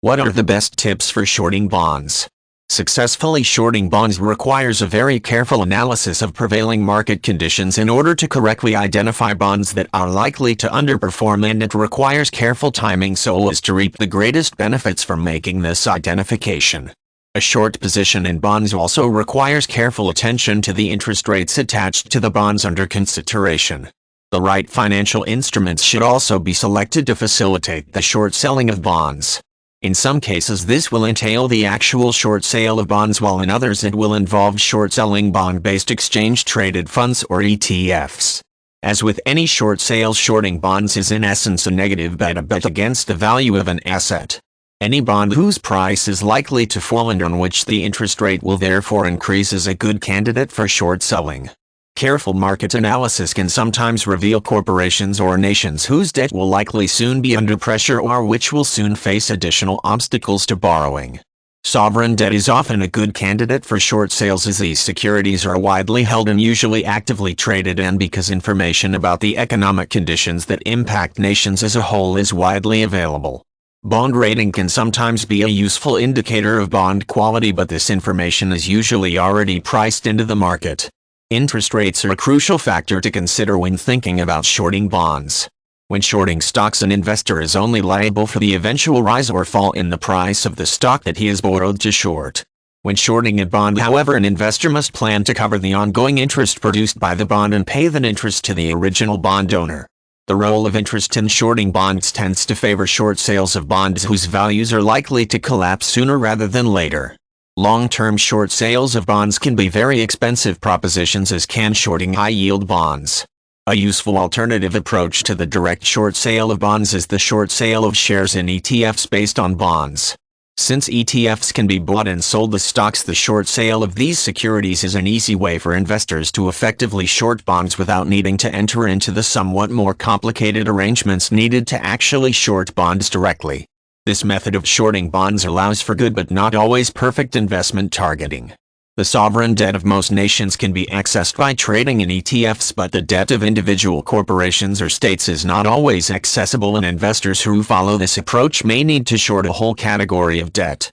What are the best tips for shorting bonds? Successfully shorting bonds requires a very careful analysis of prevailing market conditions in order to correctly identify bonds that are likely to underperform, and it requires careful timing so as to reap the greatest benefits from making this identification. A short position in bonds also requires careful attention to the interest rates attached to the bonds under consideration. The right financial instruments should also be selected to facilitate the short selling of bonds. In some cases this will entail the actual short sale of bonds, while in others it will involve short selling bond-based exchange-traded funds or ETFs. As with any short sale, shorting bonds is in essence a negative bet, a bet against the value of an asset. Any bond whose price is likely to fall and on which the interest rate will therefore increase is a good candidate for short selling. Careful market analysis can sometimes reveal corporations or nations whose debt will likely soon be under pressure or which will soon face additional obstacles to borrowing. Sovereign debt is often a good candidate for short sales, as these securities are widely held and usually actively traded, and because information about the economic conditions that impact nations as a whole is widely available. Bond rating can sometimes be a useful indicator of bond quality, but this information is usually already priced into the market. Interest rates are a crucial factor to consider when thinking about shorting bonds. When shorting stocks, an investor is only liable for the eventual rise or fall in the price of the stock that he has borrowed to short. When shorting a bond, however, an investor must plan to cover the ongoing interest produced by the bond and pay that interest to the original bond owner. The role of interest in shorting bonds tends to favor short sales of bonds whose values are likely to collapse sooner rather than later. Long-term short sales of bonds can be very expensive propositions, as can shorting high-yield bonds. A useful alternative approach to the direct short sale of bonds is the short sale of shares in ETFs based on bonds. Since ETFs can be bought and sold as stocks, the short sale of these securities is an easy way for investors to effectively short bonds without needing to enter into the somewhat more complicated arrangements needed to actually short bonds directly. This method of shorting bonds allows for good but not always perfect investment targeting. The sovereign debt of most nations can be accessed by trading in ETFs, but the debt of individual corporations or states is not always accessible, and investors who follow this approach may need to short a whole category of debt.